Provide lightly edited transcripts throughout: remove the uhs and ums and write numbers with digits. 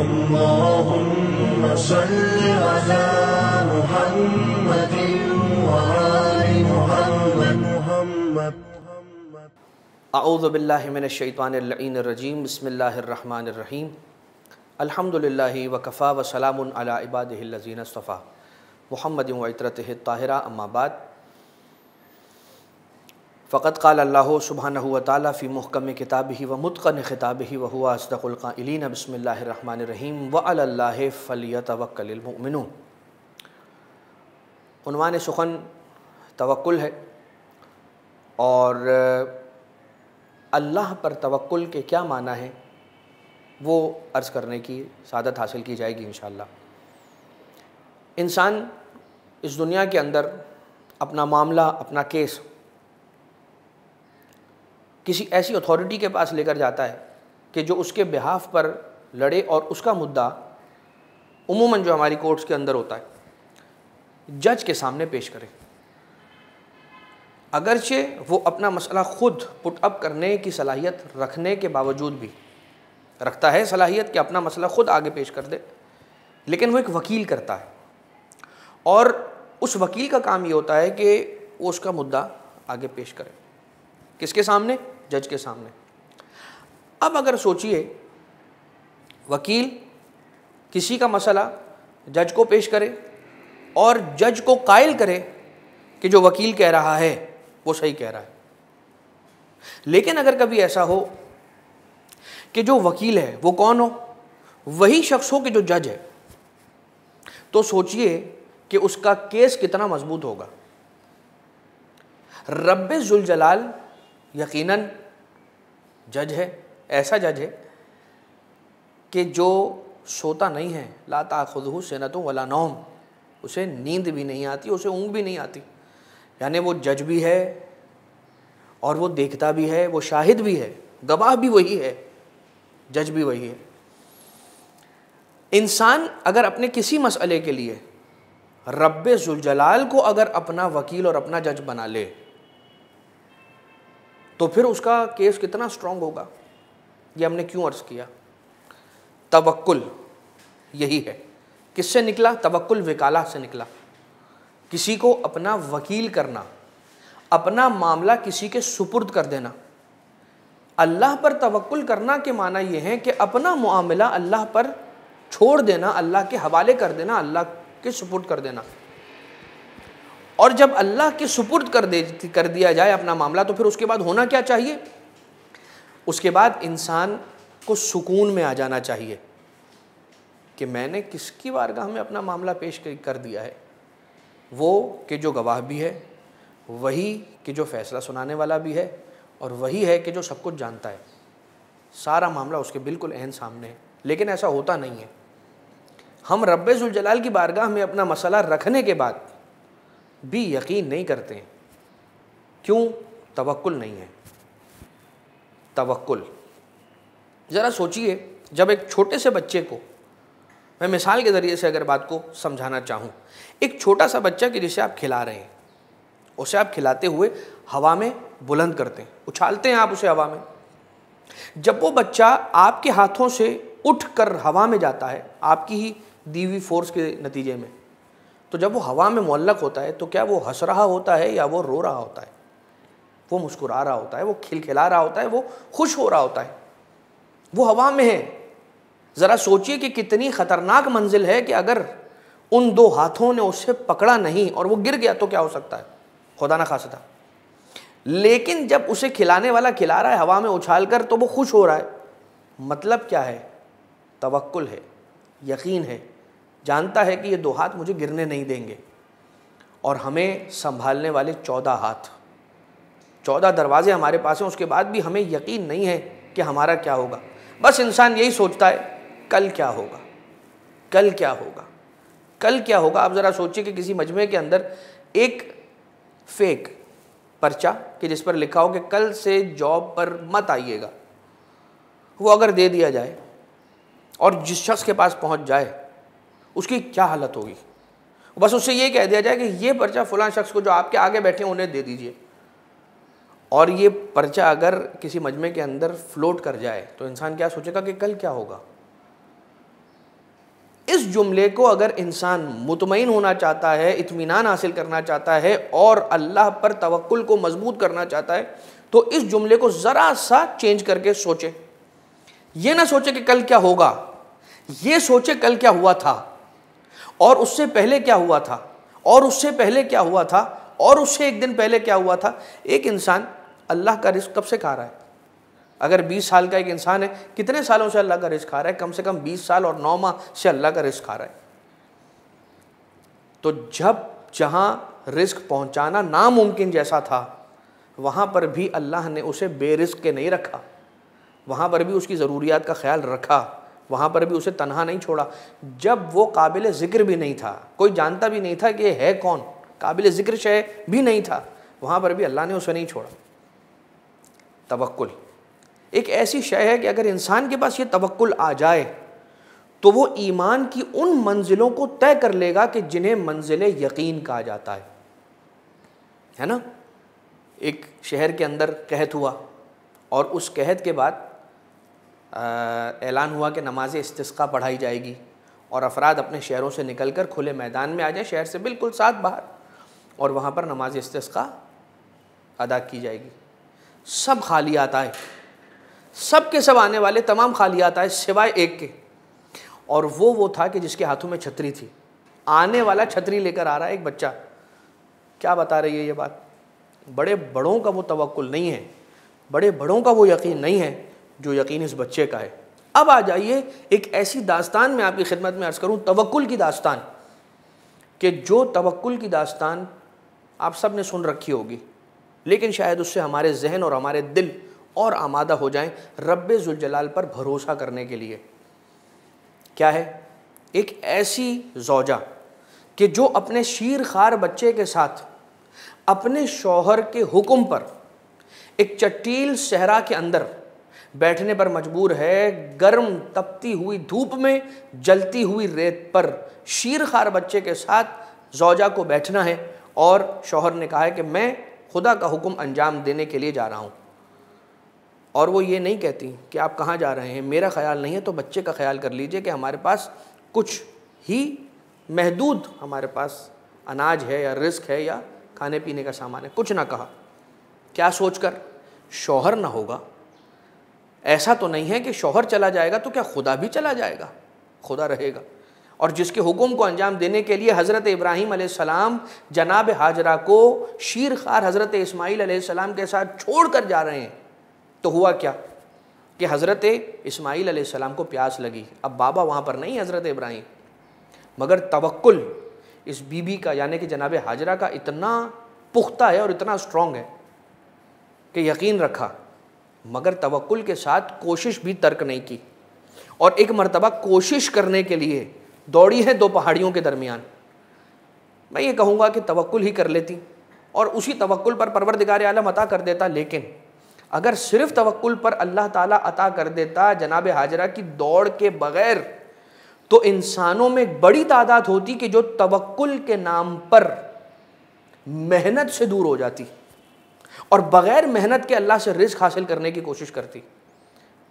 اللهم صل على محمد وآل محمد. اعوذ باللہ من الشیطان اللعین الرجیم. بسم اللہ الرحمن الرحیم. الحمدللہ وکفی وسلام علی عبادہ الذین اصطفی محمد وعطرتہ الطاہرہ. اما بعد، فقد قال اللہ سبحانہ وتعالی فی محکم کتابہ ومتقن خطابہ وہو اصدق القائلین. بسم اللہ الرحمن الرحیم. وعلی اللہ فلیتوکل المؤمنون. عنوان سخن توکل ہے، اور اللہ پر توکل کے کیا معنی ہے وہ عرض کرنے کی سعادت حاصل کی جائے گی انشاءاللہ. انسان اس دنیا کے اندر اپنا معاملہ، اپنا کیس کسی ایسی اتھارٹی کے پاس لے کر جاتا ہے کہ جو اس کے بہاف پر لڑے، اور اس کا مدعا عموماً جو ہماری کورٹس کے اندر ہوتا ہے جج کے سامنے پیش کرے. اگرچہ وہ اپنا مسئلہ خود پٹ اپ کرنے کی صلاحیت رکھنے کے باوجود بھی رکھتا ہے صلاحیت کہ اپنا مسئلہ خود آگے پیش کر دے، لیکن وہ ایک وکیل کرتا ہے، اور اس وکیل کا کام یہ ہوتا ہے کہ وہ اس کا مدعا آگے پیش کرے. کس کے سامنے؟ جج کے سامنے. اب اگر سوچئے وکیل کسی کا مسئلہ جج کو پیش کرے اور جج کو قائل کرے کہ جو وکیل کہہ رہا ہے وہ صحیح کہہ رہا ہے. لیکن اگر کبھی ایسا ہو کہ جو وکیل ہے وہ کون ہو؟ وہی شخص ہو کہ جو جج ہے، تو سوچئے کہ اس کا کیس کتنا مضبوط ہوگا. رب ذوالجلال یقیناً جج ہے، ایسا جج ہے کہ جو سوتا نہیں ہے. لا تأخذہ سنۃ ولا نوم. اسے نیند بھی نہیں آتی، اسے اونگ بھی نہیں آتی. یعنی وہ جج بھی ہے، اور وہ دیکھتا بھی ہے، وہ شاہد بھی ہے، گواہ بھی وہی ہے، جج بھی وہی ہے. انسان اگر اپنے کسی مسئلے کے لیے رب ذوالجلال کو اگر اپنا وکیل اور اپنا جج بنا لے تو پھر اس کا کیس کتنا سٹرونگ ہوگا. یہ ہم نے کیوں عرض کیا؟ توکل یہی ہے. کس سے نکلا؟ توکل وکالہ سے نکلا. کسی کو اپنا وکیل کرنا، اپنا معاملہ کسی کے سپرد کر دینا. اللہ پر توکل کرنا کے معنی یہ ہے کہ اپنا معاملہ اللہ پر چھوڑ دینا، اللہ کے حوالے کر دینا، اللہ کے سپرد کر دینا. اور جب اللہ کے سپرد کر دیا جائے اپنا معاملہ، تو پھر اس کے بعد ہونا کیا چاہیے؟ اس کے بعد انسان کو سکون میں آ جانا چاہیے کہ میں نے کس کی بارگاہ میں اپنا معاملہ پیش کر دیا ہے. وہ کہ جو گواہ بھی ہے، وہی کہ جو فیصلہ سنانے والا بھی ہے، اور وہی ہے کہ جو سب کچھ جانتا ہے. سارا معاملہ اس کے بالکل عین سامنے ہے. لیکن ایسا ہوتا نہیں ہے. ہم رب ذوالجلال کی بارگاہ میں اپنا مسئلہ رکھنے کے بعد بھی یقین نہیں کرتے ہیں. کیوں؟ توکل نہیں ہے. توکل ذرا سوچئے، جب ایک چھوٹے سے بچے کو، میں مثال کے ذریعے سے اگر بات کو سمجھانا چاہوں، ایک چھوٹا سا بچہ کہ جسے آپ کھلا رہے ہیں، اسے آپ کھلاتے ہوئے ہوا میں بلند کرتے ہیں، اچھالتے ہیں آپ اسے ہوا میں. جب وہ بچہ آپ کے ہاتھوں سے اٹھ کر ہوا میں جاتا ہے آپ کی ہی دی ہوئی فورس کے نتیجے میں، تو جب وہ ہوا میں معلق ہوتا ہے تو کیا وہ ہنس رہا ہوتا ہے یا وہ رو رہا ہوتا ہے؟ وہ مسکرا رہا ہوتا ہے، وہ کھلکھلا رہا ہوتا ہے، وہ خوش ہو رہا ہوتا ہے. وہ ہوا میں ہے. ذرا سوچئے کہ کتنی خطرناک منزل ہے کہ اگر ان دو ہاتھوں نے اسے پکڑا نہیں اور وہ گر گیا تو کیا ہو سکتا ہے؟ خدا نہ خواستہ. لیکن جب اسے کھلانے والا کھلا رہا ہے ہوا میں اچھال کر تو وہ خوش ہو رہا ہے. مطلب کیا ہے؟ توکل ہے، یقین ہے، جانتا ہے کہ یہ دو ہاتھ مجھے گرنے نہیں دیں گے. اور ہمیں سنبھالنے والے 14 ہاتھ، 14 دروازے ہمارے پاس ہیں. اس کے بعد بھی ہمیں یقین نہیں ہے کہ ہمارا کیا ہوگا. بس انسان یہی سوچتا ہے کل کیا ہوگا، کل کیا ہوگا، کل کیا ہوگا. آپ ذرا سوچیں کہ کسی مجمع کے اندر ایک فیک پرچہ کہ جس پر لکھا ہو کہ کل سے جاب پر مت آئیے گا، وہ اگر دے دیا جائے اور جس شخص کے پاس پہنچ جائے اس کی کیا حالت ہوگی؟ بس اس سے یہ کہہ دیا جائے کہ یہ پرچہ فلاں شخص کو جو آپ کے آگے بیٹھے ہیں انہیں دے دیجئے. اور یہ پرچہ اگر کسی مجمع کے اندر فلوٹ کر جائے تو انسان کیا سوچے گا کہ کل کیا ہوگا. اس جملے کو اگر انسان مطمئن ہونا چاہتا ہے، اطمینان حاصل کرنا چاہتا ہے اور اللہ پر توکل کو مضبوط کرنا چاہتا ہے تو اس جملے کو ذرا سا چینج کر کے سوچے. یہ نہ سوچے کہ کل کیا ہوگا، یہ سوچے کل کیا ہوا تھا، اور اس سے پہلے کیا ہوا تھا، اور اس سے پہلے کیا ہوا تھا، اور اس سے ایک دن پہلے کیا ہوا تھا. ایک انسان اللہ کا رزق کب سے کھا رہا ہے؟ اگر 20 سال کا ایک انسان ہے، کتنے سالوں سے اللہ کا رزق کھا رہا ہے؟ کم سے کم 20 سال اور 9 ماہ سے اللہ کا رزق کھا رہا ہے. تو جہاں رزق پہنچانا ناممکن جیسا تھا، وہاں پر بھی اللہ نے اسے بے رزق کے نہیں رکھا، وہاں پر بھی اس کی ضروریات کا خیال رکھا، وہاں پر بھی اسے تنہا نہیں چھوڑا. جب وہ قابل ذکر بھی نہیں تھا، کوئی جانتا بھی نہیں تھا کہ یہ ہے کون، قابل ذکر شے بھی نہیں تھا، وہاں پر بھی اللہ نے اسے نہیں چھوڑا. توکل ایک ایسی شے ہے کہ اگر انسان کے پاس یہ توکل آ جائے تو وہ ایمان کی ان منزلوں کو طے کر لے گا کہ جنہیں منزل یقین کہا جاتا ہے نا. ایک شہر کے اندر قحط ہوا اور اس قحط کے بعد اعلان ہوا کہ نماز استسقاء پڑھائی جائے گی اور افراد اپنے شہروں سے نکل کر کھلے میدان میں آ جائیں، شہر سے بالکل ساتھ باہر، اور وہاں پر نماز استسقاء ادا کی جائے گی. سب خالیات آئے، سب کے سب آنے والے تمام خالیات آئے سوائے ایک کے، اور وہ تھا کہ جس کے ہاتھوں میں چھتری تھی. آنے والا چھتری لے کر آ رہا ہے ایک بچہ. کیا بتا رہی ہے یہ بات؟ بڑے بڑوں کا وہ توکل نہیں ہے، بڑے بڑوں کا وہ یقین نہیں ہے جو یقین اس بچے کا ہے. اب آ جائیے ایک ایسی داستان میں آپ کی خدمت میں عرض کروں، توکل کی داستان، کہ جو توکل کی داستان آپ سب نے سن رکھی ہوگی، لیکن شاید اس سے ہمارے ذہن اور ہمارے دل اور آمادہ ہو جائیں رب ذوالجلال پر بھروسہ کرنے کے لیے. کیا ہے؟ ایک ایسی زوجہ کہ جو اپنے شیر خوار بچے کے ساتھ اپنے شوہر کے حکم پر ایک چٹیل صحرا کے اندر بیٹھنے پر مجبور ہے، گرم تپتی ہوئی دھوپ میں جلتی ہوئی ریت پر شیر خوار بچے کے ساتھ زوجہ کو بیٹھنا ہے، اور شوہر نے کہا ہے کہ میں خدا کا حکم انجام دینے کے لیے جا رہا ہوں. اور وہ یہ نہیں کہتی کہ آپ کہاں جا رہے ہیں، میرا خیال نہیں ہے تو بچے کا خیال کر لیجئے کہ ہمارے پاس کچھ ہی محدود ہمارے پاس اناج ہے یا رزق ہے یا کھانے پینے کا سامان ہے. کچھ نہ کہا. کیا سوچ کر؟ شوہر نہ ہوگا، ایسا تو نہیں ہے کہ شوہر چلا جائے گا تو کیا خدا بھی چلا جائے گا؟ خدا رہے گا. اور جس کے حکم کو انجام دینے کے لیے حضرت ابراہیم علیہ السلام جناب ہاجرہ کو شیر خوار حضرت اسماعیل علیہ السلام کے ساتھ چھوڑ کر جا رہے ہیں، تو ہوا کیا کہ حضرت اسماعیل علیہ السلام کو پیاس لگی. اب بابا وہاں پر نہیں حضرت ابراہیم، مگر توکل اس بی بی کا یعنی کہ جناب ہاجرہ کا اتنا پختہ ہے اور اتنا اسٹرانگ ہے کہ یقین رکھا، مگر توکل کے ساتھ کوشش بھی ترک نہیں کی. اور ایک مرتبہ کوشش کرنے کے لیے دوڑی ہے 2 پہاڑیوں کے درمیان. میں یہ کہوں گا کہ توکل ہی کر لیتی اور اسی توکل پر پروردگار عالم عطا کر دیتا، لیکن اگر صرف توکل پر اللہ تعالیٰ عطا کر دیتا جناب ہاجرہ کی دوڑ کے بغیر، تو انسانوں میں ایک بڑی تعداد ہوتی کہ جو توکل کے نام پر محنت سے دور ہو جاتی اور بغیر محنت کے اللہ سے رزق حاصل کرنے کی کوشش کرتی.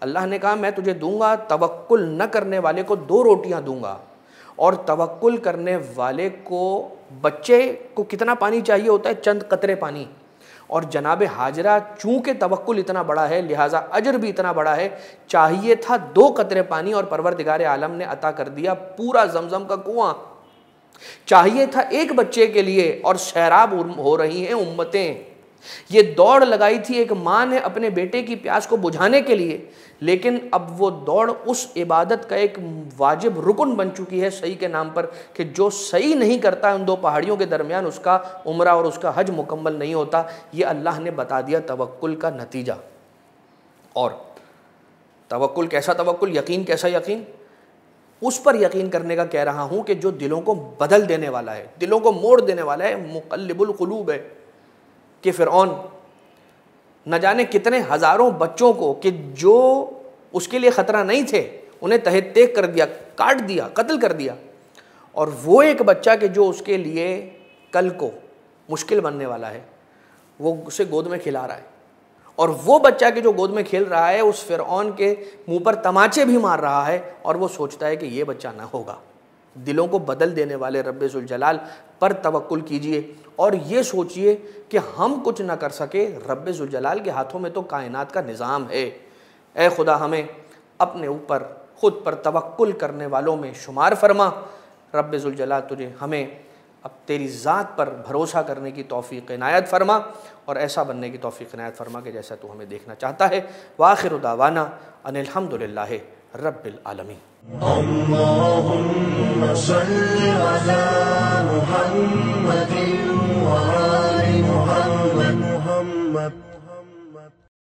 اللہ نے کہا میں تجھے دوں گا، توکل نہ کرنے والے کو 2 روٹیاں دوں گا، اور توکل کرنے والے کو بچے کو کتنا پانی چاہیے ہوتا ہے؟ چند قطرے پانی. اور جناب ہاجرہ چونکہ توکل اتنا بڑا ہے لہٰذا اجر بھی اتنا بڑا ہے، چاہیے تھا 2 قطرے پانی اور پروردگار عالم نے عطا کر دیا پورا زمزم کا کنواں. چاہیے تھا ایک بچے کے لیے اور سیراب ہو رہی ہیں امتیں. یہ دوڑ لگائی تھی ایک ماں نے اپنے بیٹے کی پیاس کو بجھانے کے لیے، لیکن اب وہ دوڑ اس عبادت کا ایک واجب رکن بن چکی ہے صحیح کے نام پر کہ جو صحیح نہیں کرتا ان 2 پہاڑیوں کے درمیان اس کا عمرہ اور اس کا حج مکمل نہیں ہوتا. یہ اللہ نے بتا دیا توکل کا نتیجہ. اور توکل کیسا توکل، یقین کیسا یقین؟ اس پر یقین کرنے کا کہہ رہا ہوں کہ جو دلوں کو بدل دینے والا ہے، دلوں کو موڑ دینے والا ہے، مقلب القلوب ہے. کہ فرعون نہ جانے کتنے ہزاروں بچوں کو کہ جو اس کے لیے خطرہ نہیں تھے انہیں تہہ تیگ کر دیا، کاٹ دیا، قتل کر دیا، اور وہ ایک بچہ کہ جو اس کے لیے کل کو مشکل بننے والا ہے وہ اسے گود میں کھلا رہا ہے، اور وہ بچہ کہ جو گود میں کھیل رہا ہے اس فرعون کے منہ پر تماچے بھی مار رہا ہے، اور وہ سوچتا ہے کہ یہ بچہ نہ ہوگا. دلوں کو بدل دینے والے رب ذوالجلال پر توکل کیجئے اور یہ سوچئے کہ ہم کچھ نہ کر سکے، رب ذوالجلال کے ہاتھوں میں تو کائنات کا نظام ہے۔ اے خدا ہمیں اپنے اوپر خود پر توکل کرنے والوں میں شمار فرما۔ رب ذوالجلال تجھے ہمیں اب تیری ذات پر بھروسہ کرنے کی توفیق عنایت فرما اور ایسا بننے کی توفیق عنایت فرما کہ جیسا تو ہمیں دیکھنا چاہتا ہے۔ وآخر دعوانا ان الحمدللہ رب العالمین۔ اللهم صل على محمد وآل محمد